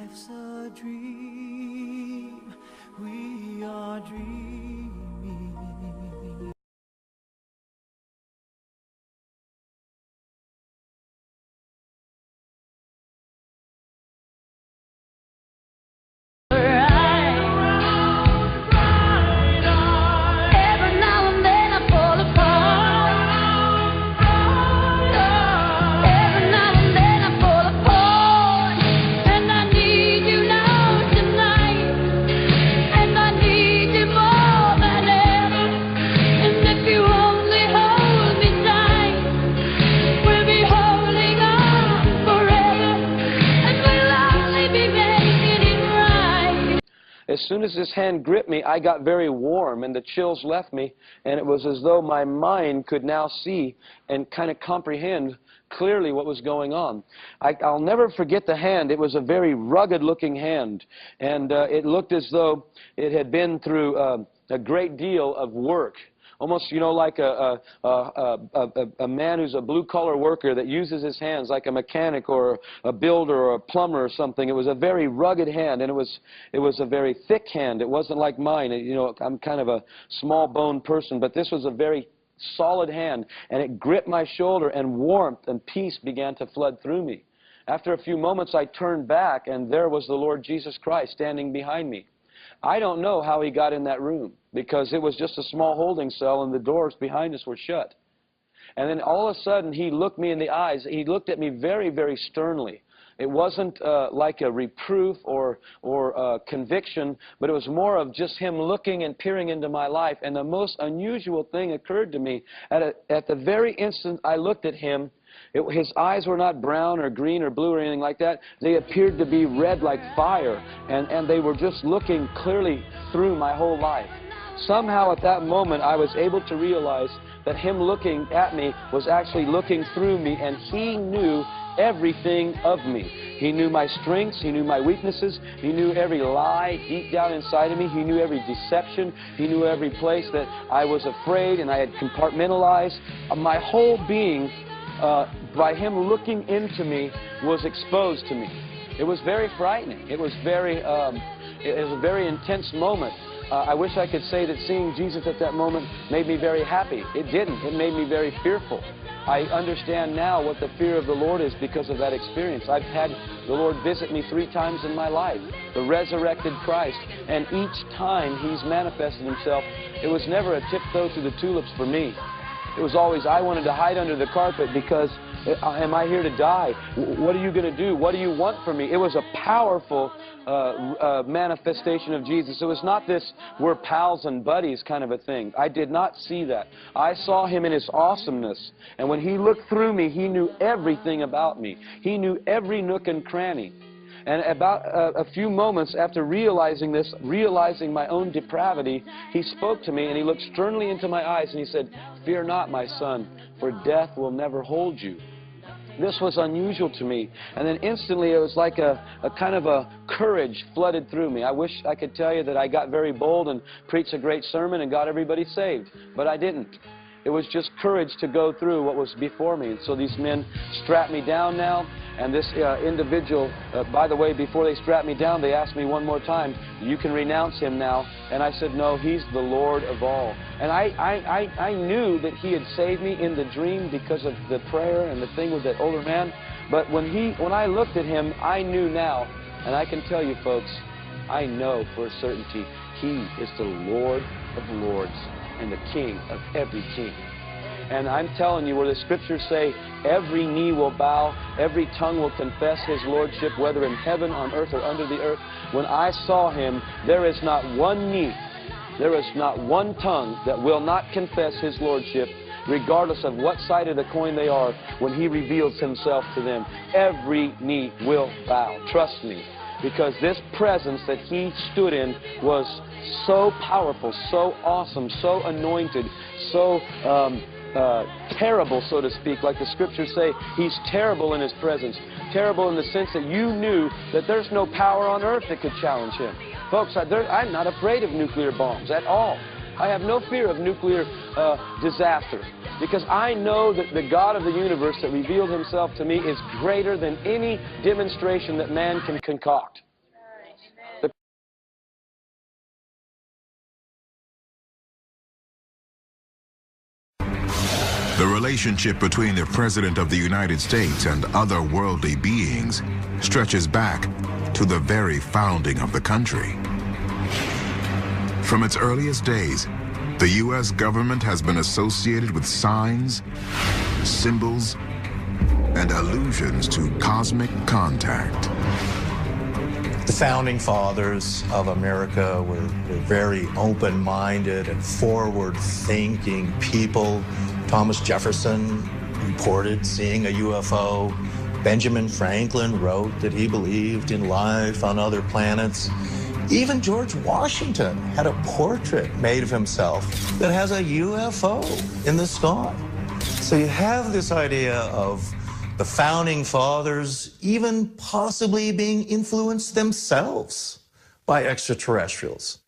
Life's a dream, we are dreaming. As soon as his hand gripped me, I got very warm and the chills left me, and it was as though my mind could now see and kind of comprehend clearly what was going on. I'll never forget the hand. It was a very rugged-looking hand, and it looked as though it had been through a great deal of work. Almost, you know, like a man who's a blue-collar worker that uses his hands like a mechanic or a builder or a plumber or something. It was a very rugged hand, and it was a very thick hand. It wasn't like mine. You know, I'm kind of a small-boned person, but this was a very solid hand, and it gripped my shoulder, and warmth and peace began to flood through me. After a few moments, I turned back, and there was the Lord Jesus Christ standing behind me. I don't know how he got in that room, because it was just a small holding cell and the doors behind us were shut. And then all of a sudden he looked me in the eyes. He looked at me very, very sternly. It wasn't like a reproof or conviction, but it was more of just him looking and peering into my life. And the most unusual thing occurred to me. At the very instant I looked at him, his eyes were not brown or green or blue or anything like that. They appeared to be red like fire, and they were just looking clearly through my whole life. Somehow at that moment I was able to realize that him looking at me was actually looking through me, and he knew everything of me. He knew my strengths, he knew my weaknesses, he knew every lie deep down inside of me, he knew every deception, he knew every place that I was afraid and I had compartmentalized. My whole being, by him looking into me, was exposed to me. It was very frightening. It was a very intense moment. I wish I could say that seeing Jesus at that moment made me very happy. It didn't. It made me very fearful. I understand now what the fear of the Lord is because of that experience. I've had the Lord visit me 3 times in my life, the resurrected Christ, and each time he's manifested himself, it was never a tiptoe through the tulips for me. It was always, I wanted to hide under the carpet because, am I here to die? What are you going to do? What do you want from me? It was a powerful manifestation of Jesus. It was not this, we're pals and buddies kind of a thing. I did not see that. I saw him in his awesomeness. And when he looked through me, he knew everything about me. He knew every nook and cranny. And about a few moments after realizing this, realizing my own depravity, he spoke to me and he looked sternly into my eyes and he said, "Fear not, my son, for death will never hold you." This was unusual to me. And then instantly it was like a kind of a courage flooded through me. I wish I could tell you that I got very bold and preached a great sermon and got everybody saved, but I didn't. It was just courage to go through what was before me. And so these men strapped me down now, and this individual, by the way, before they strapped me down, they asked me one more time, "You can renounce him now." And I said, "No, he's the Lord of all." And I knew that he had saved me in the dream because of the prayer and the thing with that older man. But when I looked at him, I knew now, and I can tell you folks, I know for a certainty, he is the Lord of lords and the King of every king. And I'm telling you, where the scriptures say every knee will bow, every tongue will confess his lordship, whether in heaven, on earth, or under the earth. When I saw him, there is not one knee, there is not one tongue that will not confess his lordship, regardless of what side of the coin they are, when he reveals himself to them. Every knee will bow. Trust me. Because this presence that he stood in was so powerful, so awesome, so anointed, so terrible, so to speak. Like the scriptures say, he's terrible in his presence. Terrible in the sense that you knew that there's no power on earth that could challenge him. Folks, I'm not afraid of nuclear bombs at all. I have no fear of nuclear disaster, because I know that the God of the universe that revealed himself to me is greater than any demonstration that man can concoct. The relationship between the President of the United States and other worldly beings stretches back to the very founding of the country. From its earliest days, the U.S. government has been associated with signs, symbols, and allusions to cosmic contact. The founding fathers of America were very open-minded and forward-thinking people. Thomas Jefferson reported seeing a UFO. Benjamin Franklin wrote that he believed in life on other planets. Even George Washington had a portrait made of himself that has a UFO in the sky. So you have this idea of the founding fathers even possibly being influenced themselves by extraterrestrials.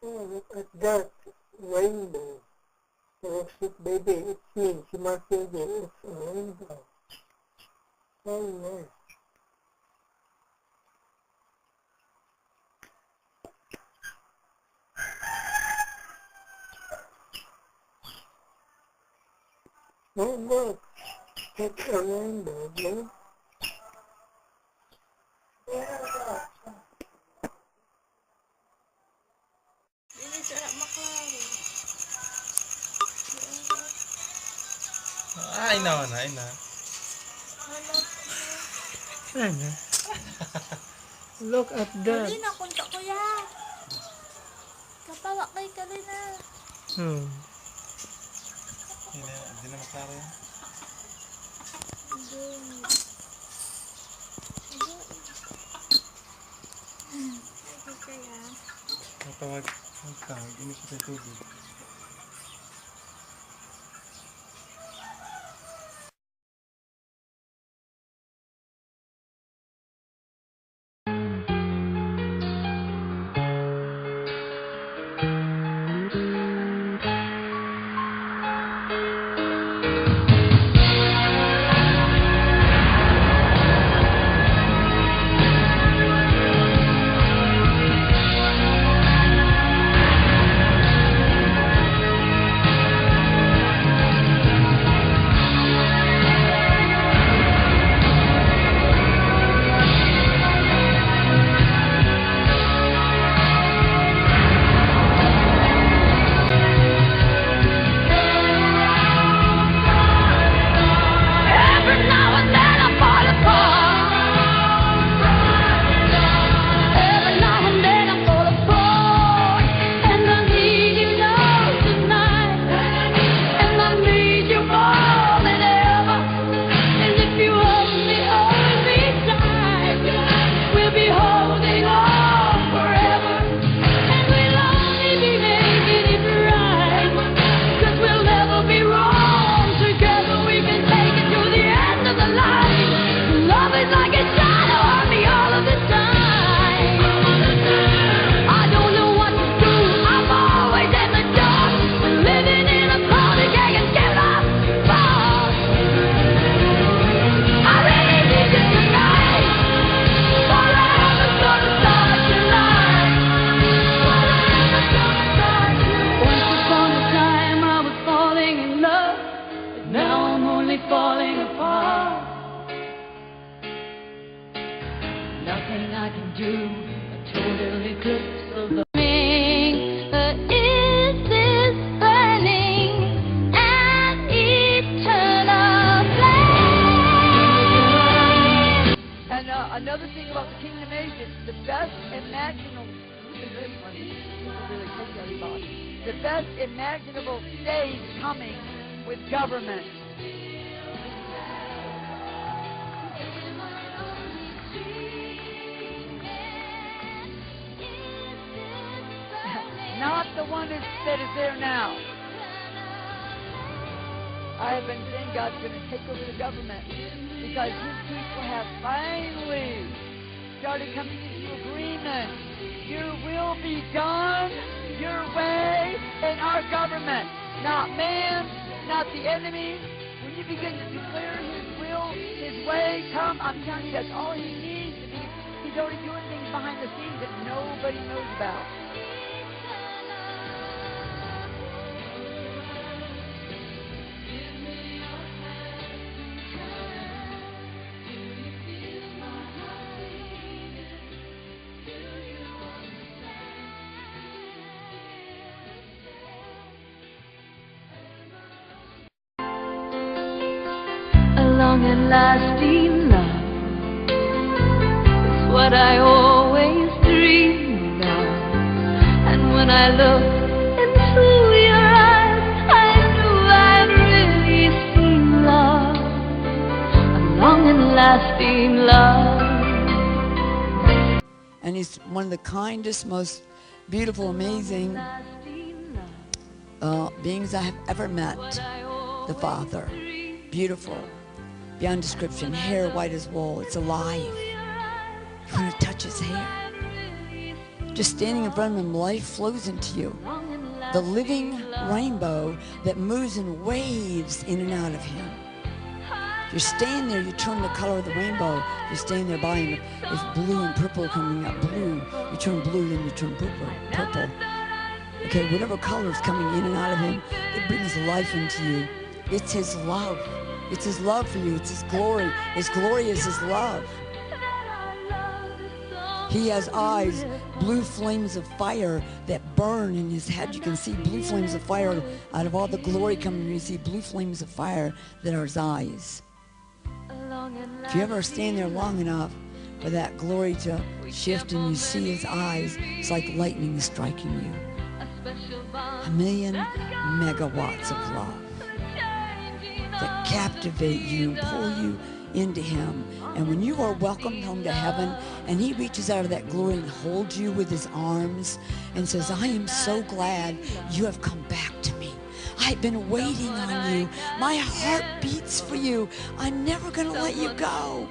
Oh, look at that rainbow. Electric baby, it means you must say it's a rainbow. Oh, yes. Oh, look, it's a rainbow, yeah? I know na, I know. Look at that. Kali na, punta ko ya. Kapawa kay kali na. Hindi na maklaro yan. Matawag ka, hindi siya tubig. only falling apart. Nothing I can do, a total eclipse of the is this burning an eternal flame? And another thing about the kingdom age, it's the best imaginable. The best imaginable stage coming with government. Not the one that is there now. I have been saying God's going to take over the government because his people have finally started coming into agreement. Your will be done your way in our government. Not man, not the enemy. When you begin to declare his will, his way, come, I'm telling you, that's all he needs to be. He's already doing things behind the scenes that nobody knows about. Long and lasting love is what I always dreamed of. And when I looked into your eyes, I knew I'd really seen love, a long and lasting love. And he's one of the kindest, most beautiful, amazing beings I have ever met. The Father. Beautiful. Beyond description, hair white as wool. It's alive. You want to touch his hair. Just standing in front of him, life flows into you. The living rainbow that moves in waves in and out of him. If you're staying there, you turn the color of the rainbow. If you're staying there by him, if blue and purple coming up, blue, you turn blue, then you turn purple. Okay, whatever color is coming in and out of him, it brings life into you. It's his love. It's his love for you. It's his glory. His glory is his love. He has eyes, blue flames of fire that burn in his head. You can see blue flames of fire out of all the glory coming. You see blue flames of fire that are his eyes. If you ever stand there long enough for that glory to shift and you see his eyes, it's like lightning striking you. 1,000,000 megawatts of love that captivate you, pull you into him. And when you are welcomed home to heaven and he reaches out of that glory and holds you with his arms and says, I am so glad you have come back to me. I've been waiting on you. My heart beats for you. I'm never going to let you go.